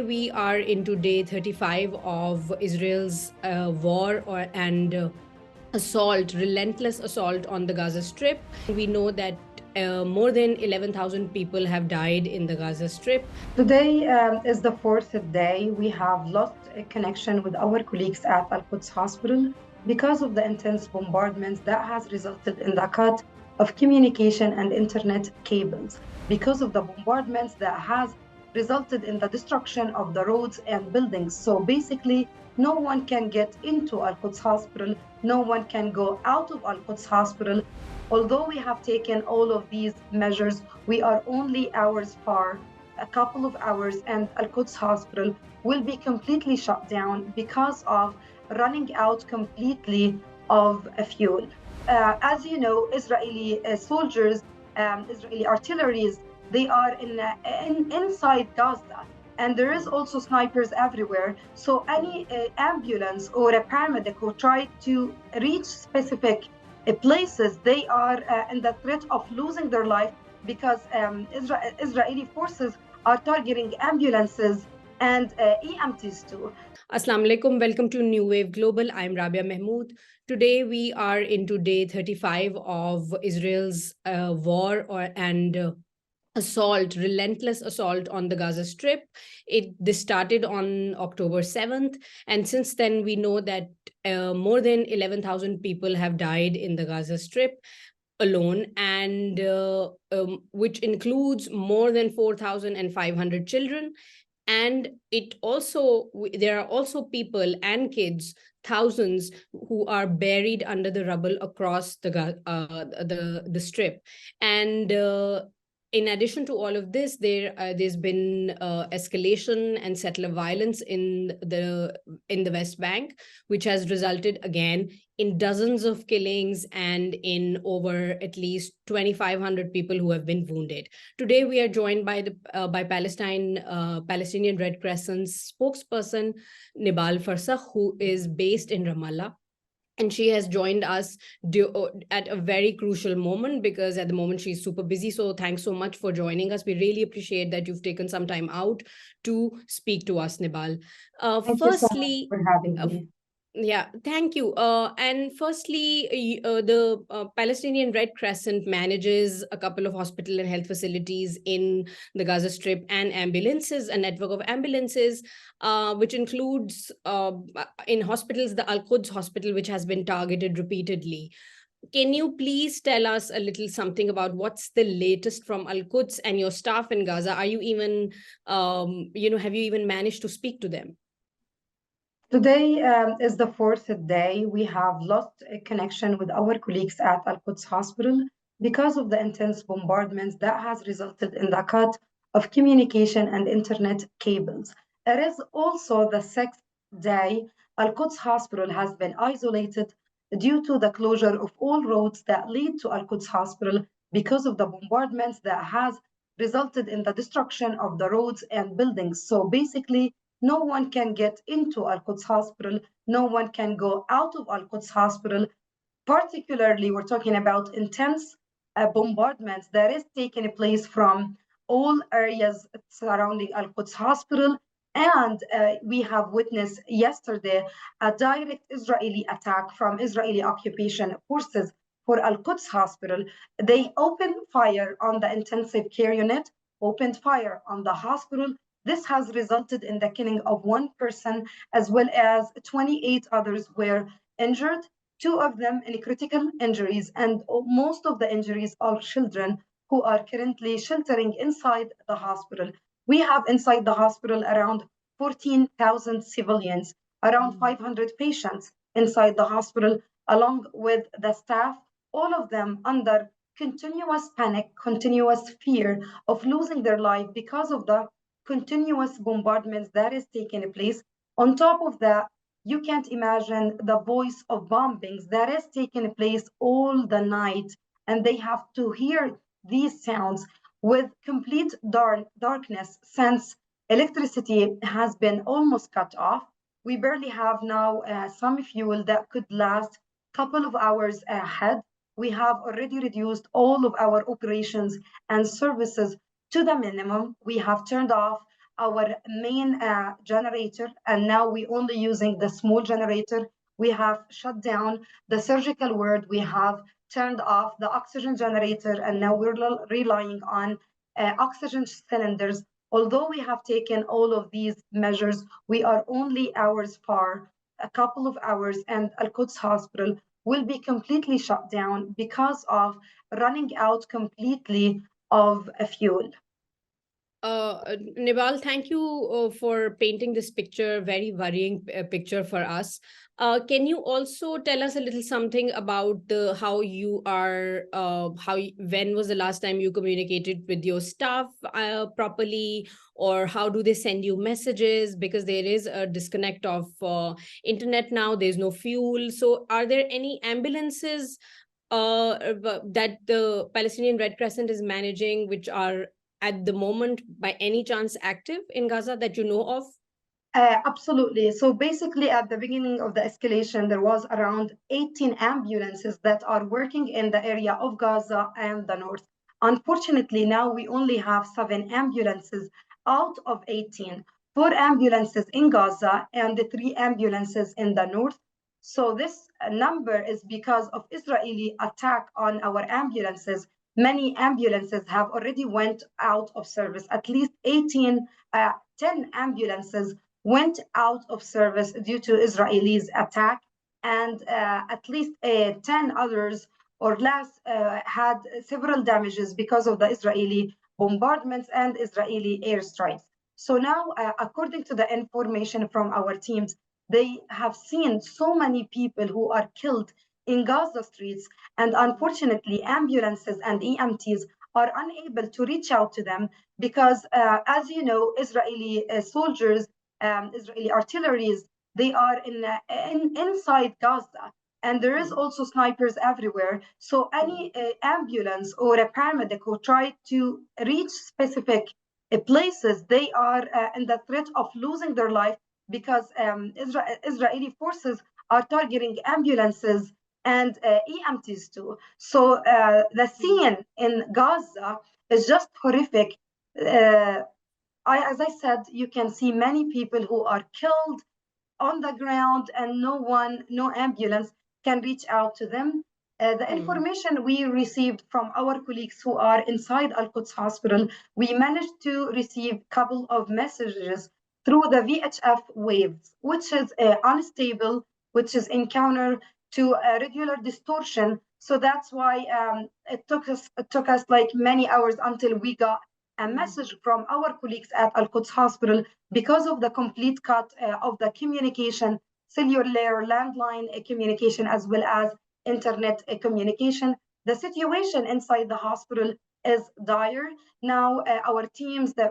we are into day 35 of Israel's war and relentless assault on the Gaza Strip. We know that more than 11,000 people have died in the Gaza Strip. Today is the fourth day. We have lost a connection with our colleagues at Al-Quds Hospital because of the intense bombardments that has resulted in the cut of communication and internet cables. Because of the bombardments that has resulted in the destruction of the roads and buildings. So basically, no one can get into Al-Quds Hospital. No one can go out of Al-Quds Hospital. Although we have taken all of these measures, we are only hours far, a couple of hours, and Al-Quds Hospital will be completely shut down because of running out completely of fuel. As you know, Israeli soldiers, Israeli artilleries, they are inside Gaza, and there is also snipers everywhere. So any ambulance or a paramedic who try to reach specific places, they are in the threat of losing their life because Israeli forces are targeting ambulances and EMTs too. Assalamu alaikum. Welcome to New Wave Global. I'm Rabia Mahmood. Today we are into day 35 of Israel's relentless assault on the Gaza Strip. This started on October 7th, and since then we know that more than 11,000 people have died in the Gaza Strip alone, and which includes more than 4,500 children. And there are also people and kids, thousands, who are buried under the rubble across the strip. And in addition to all of this, there's been escalation and settler violence in the West Bank, which has resulted again in dozens of killings and in over at least 2,500 people who have been wounded. Today, we are joined by Palestinian Red Crescent's spokesperson, Nibal Farsakh, who is based in Ramallah. And she has joined us at a very crucial moment because at the moment she's super busy. So thanks so much for joining us. We really appreciate that you've taken some time out to speak to us, Nibal. Thank you so much for having me. Yeah, thank you. And firstly, the Palestinian Red Crescent manages a couple of hospital and health facilities in the Gaza Strip and a network of ambulances, which includes in hospitals, the Al-Quds Hospital, which has been targeted repeatedly. Can you please tell us a little something about what's the latest from Al-Quds and your staff in Gaza? Are you even, have you even managed to speak to them? Today is the fourth day. We have lost a connection with our colleagues at Al-Quds Hospital because of the intense bombardments that has resulted in the cut of communication and internet cables. It is also the sixth day Al-Quds Hospital has been isolated due to the closure of all roads that lead to Al-Quds Hospital because of the bombardments that has resulted in the destruction of the roads and buildings. So basically, no one can get into Al-Quds Hospital. No one can go out of Al-Quds Hospital. Particularly, we're talking about intense bombardments that is taking place from all areas surrounding Al-Quds Hospital. And we have witnessed yesterday a direct Israeli attack from Israeli occupation forces for Al-Quds Hospital. They opened fire on the intensive care unit, opened fire on the hospital. This has resulted in the killing of one person, as well as 28 others were injured, two of them in critical injuries, and most of the injuries are children who are currently sheltering inside the hospital. We have inside the hospital around 14,000 civilians, around 500 patients inside the hospital, along with the staff, all of them under continuous panic, continuous fear of losing their life because of the continuous bombardments that is taking place. On top of that, you can't imagine the voice of bombings that is taking place all the night, and they have to hear these sounds with complete darkness since electricity has been almost cut off. We barely have now some fuel that could last a couple of hours ahead. We have already reduced all of our operations and services to the minimum. We have turned off our main generator, and now we only using the small generator. We have shut down the surgical ward. We have turned off the oxygen generator, and now we're relying on oxygen cylinders. Although we have taken all of these measures, we are only hours far, a couple of hours, and Al-Quds Hospital will be completely shut down because of running out completely of fuel. Nibal, thank you for painting this picture, very worrying picture for us. Can you also tell us a little something about how you are, when was the last time you communicated with your staff properly, or how do they send you messages? Because there is a disconnect of internet now, there's no fuel. So are there any ambulances that the Palestinian Red Crescent is managing, which are at the moment by any chance active in Gaza that you know of? Absolutely. So basically, at the beginning of the escalation, there was around 18 ambulances that are working in the area of Gaza and the north. Unfortunately, now we only have 7 ambulances out of 18, 4 ambulances in Gaza and 3 ambulances in the north. So this number is because of Israeli attack on our ambulances. Many ambulances have already went out of service. At least 10 ambulances went out of service due to Israelis' attack, and at least 10 others or less had several damages because of the Israeli bombardments and Israeli airstrikes. So now, according to the information from our teams, they have seen so many people who are killed in Gaza streets, and unfortunately, ambulances and EMTs are unable to reach out to them because, as you know, Israeli soldiers, Israeli artilleries, they are inside Gaza. And there is also snipers everywhere. So any ambulance or a paramedic who try to reach specific places, they are in the threat of losing their life because Israeli forces are targeting ambulances and EMTs too. So the scene in Gaza is just horrific. As I said, you can see many people who are killed on the ground and no ambulance can reach out to them. The information we received from our colleagues who are inside Al-Quds Hospital, we managed to receive a couple of messages through the VHF waves, which is unstable, which is encounter to a regular distortion. So that's why it took us like many hours until we got a message from our colleagues at Al-Quds Hospital because of the complete cut of the communication, cellular landline communication, as well as internet communication. The situation inside the hospital is dire. Now our teams, the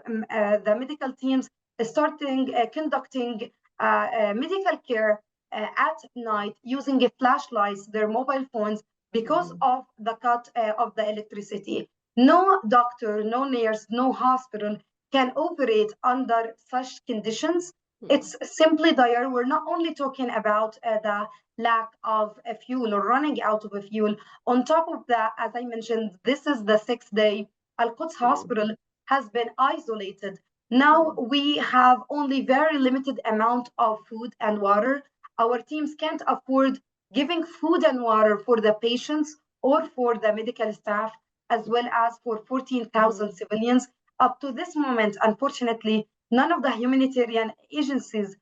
medical teams, is starting conducting medical care at night using flashlights, their mobile phones, because of the cut of the electricity. No doctor, no nurse, no hospital can operate under such conditions. It's simply dire. We're not only talking about the lack of fuel or running out of fuel. On top of that, as I mentioned, this is the 6th day. Al-Quds Hospital has been isolated. Now we have only very limited amount of food and water. Our teams can't afford giving food and water for the patients or for the medical staff, as well as for 14,000 civilians. Up to this moment, unfortunately, none of the humanitarian agencies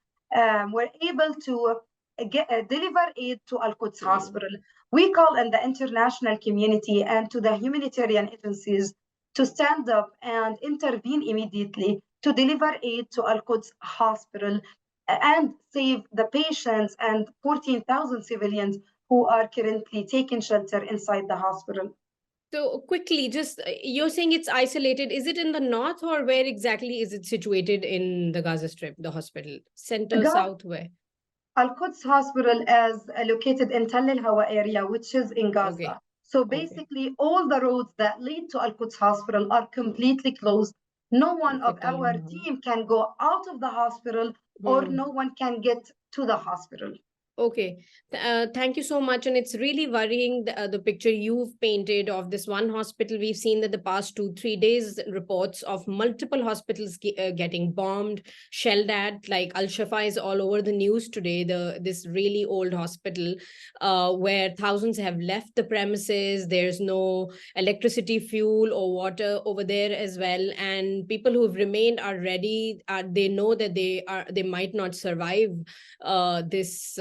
were able to deliver aid to Al-Quds Hospital. We call on the international community and to the humanitarian agencies to stand up and intervene immediately to deliver aid to Al-Quds Hospital and save the patients and 14,000 civilians who are currently taking shelter inside the hospital. So quickly, just you're saying it's isolated. Is it in the north, or where exactly is it situated in the Gaza Strip, the hospital? Center, south, where? Al-Quds Hospital is located in Tell al-Hawa area, which is in Gaza. Okay. So basically, all the roads that lead to Al-Quds Hospital are completely closed. No one of our team can go out of the hospital, or no one can get to the hospital. Okay, thank you so much. And it's really worrying the picture you've painted of this one hospital. We've seen that the past 2, 3 days reports of multiple hospitals getting bombed, shelled at. Like Al Shafa is all over the news today. This really old hospital, where thousands have left the premises. There's no electricity, fuel, or water over there as well. And people who've remained are ready. They know that they might not survive this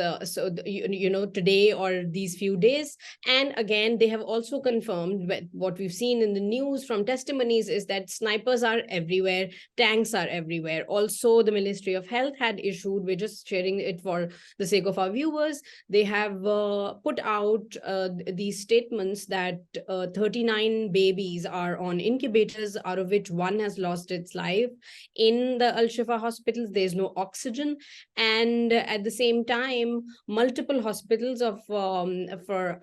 you know, today or these few days. And again, they have also confirmed what we've seen in the news from testimonies is that snipers are everywhere, tanks are everywhere. Also, the Ministry of Health had issued, we're just sharing it for the sake of our viewers, they have put out these statements that 39 babies are on incubators, out of which one has lost its life in the Al Shifa hospitals. There's no oxygen, and at the same time, multiple hospitals of for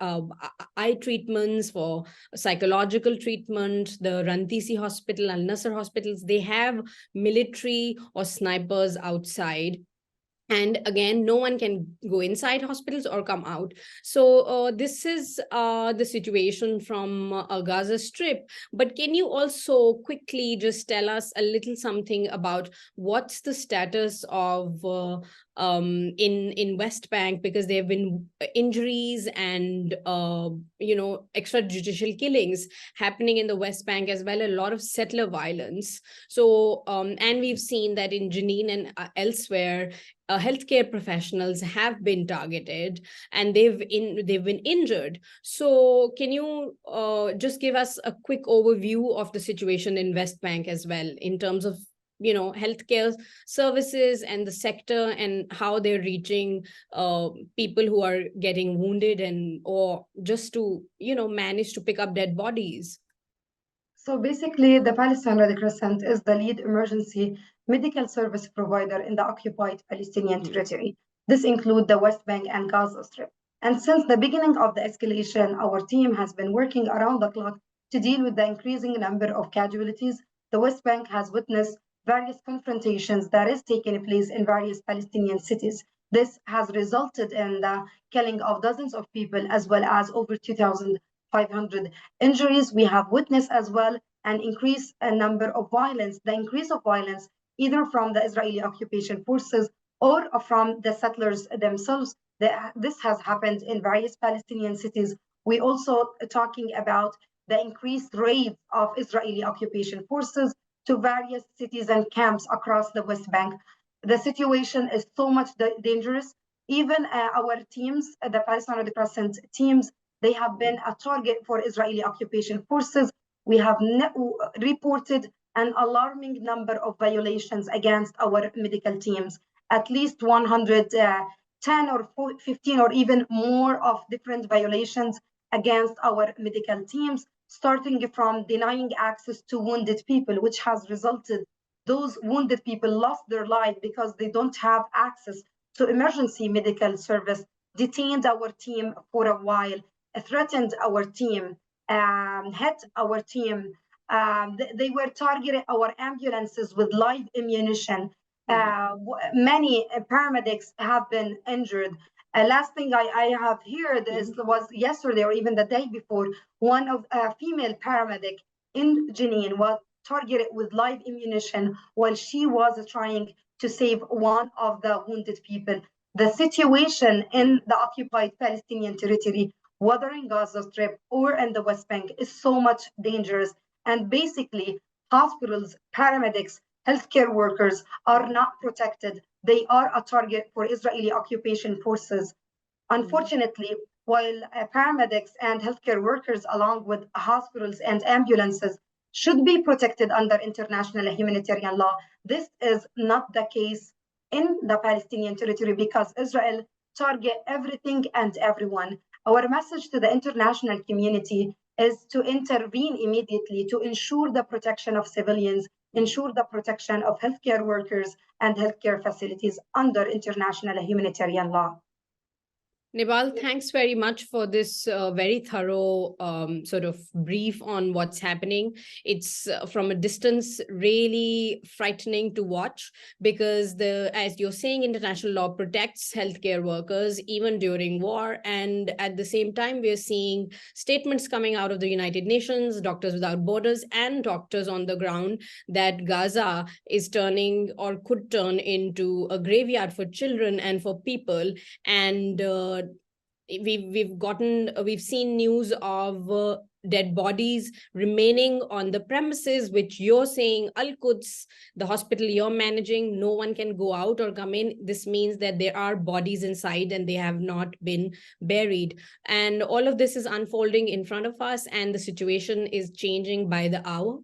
eye treatments, for psychological treatment, the Rantisi Hospital, Al Nasser hospitals, they have military or snipers outside. And again, no one can go inside hospitals or come out. So this is the situation from Gaza Strip. But can you also quickly just tell us a little something about what's the status of in West Bank, because there have been injuries and you know, extrajudicial killings happening in the West Bank as well, a lot of settler violence. So and we've seen that in Jenin and elsewhere, healthcare professionals have been targeted and they've been injured. So can you just give us a quick overview of the situation in West Bank as well, in terms of, you know, healthcare services and the sector, and how they're reaching people who are getting wounded, and or just to, you know, manage to pick up dead bodies? So basically, the Palestinian Red Crescent is the lead emergency medical service provider in the occupied Palestinian territory. This includes the West Bank and Gaza Strip. And since the beginning of the escalation, our team has been working around the clock to deal with the increasing number of casualties. The West Bank has witnessed various confrontations that is taking place in various Palestinian cities. This has resulted in the killing of dozens of people, as well as over 2,500 injuries. We have witnessed as well an increased number of violence, the increase of violence either from the Israeli occupation forces or from the settlers themselves. This has happened in various Palestinian cities. We also talking about the increased raids of Israeli occupation forces to various cities and camps across the West Bank. The situation is so much dangerous. Even our teams, the Palestinian Red Crescent teams, they have been a target for Israeli occupation forces. We have reported an alarming number of violations against our medical teams, at least 110 or 15 or even more of different violations against our medical teams, starting from denying access to wounded people, which has resulted those wounded people lost their life because they don't have access to emergency medical service, detained our team for a while, threatened our team, hit our team. They were targeting our ambulances with live ammunition. Many paramedics have been injured. Last thing I have heard was yesterday or even the day before, one of a female paramedic in Jenin was targeted with live ammunition while she was trying to save one of the wounded people. The situation in the occupied Palestinian territory, whether in Gaza Strip or in the West Bank, is so much dangerous. And basically, hospitals, paramedics, healthcare workers are not protected. They are a target for Israeli occupation forces. Unfortunately, while paramedics and healthcare workers, along with hospitals and ambulances, should be protected under international humanitarian law, this is not the case in the Palestinian territory because Israel target everything and everyone. Our message to the international community is to intervene immediately to ensure the protection of civilians, ensure the protection of healthcare workers and healthcare facilities under international humanitarian law. Nibal, thanks very much for this very thorough sort of brief on what's happening. It's from a distance really frightening to watch because as you're saying, international law protects healthcare workers even during war. And at the same time, we're seeing statements coming out of the United Nations, Doctors Without Borders, and doctors on the ground that Gaza is turning or could turn into a graveyard for children and for people. And we've seen news of dead bodies remaining on the premises, which you're saying Al-Quds, the hospital you're managing, no one can go out or come in. This means that there are bodies inside and they have not been buried. And all of this is unfolding in front of us, and the situation is changing by the hour.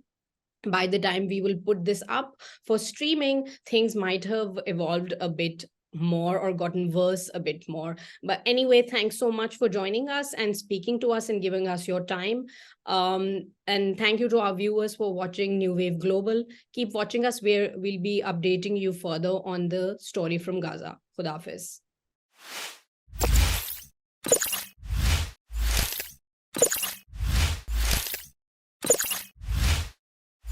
By the time we will put this up for streaming, things might have evolved a bit more or gotten worse a bit more. But anyway, thanks so much for joining us and speaking to us and giving us your time. And thank you to our viewers for watching New Wave Global. Keep watching us, where we'll be updating you further on the story from Gaza. Khuda Hafiz.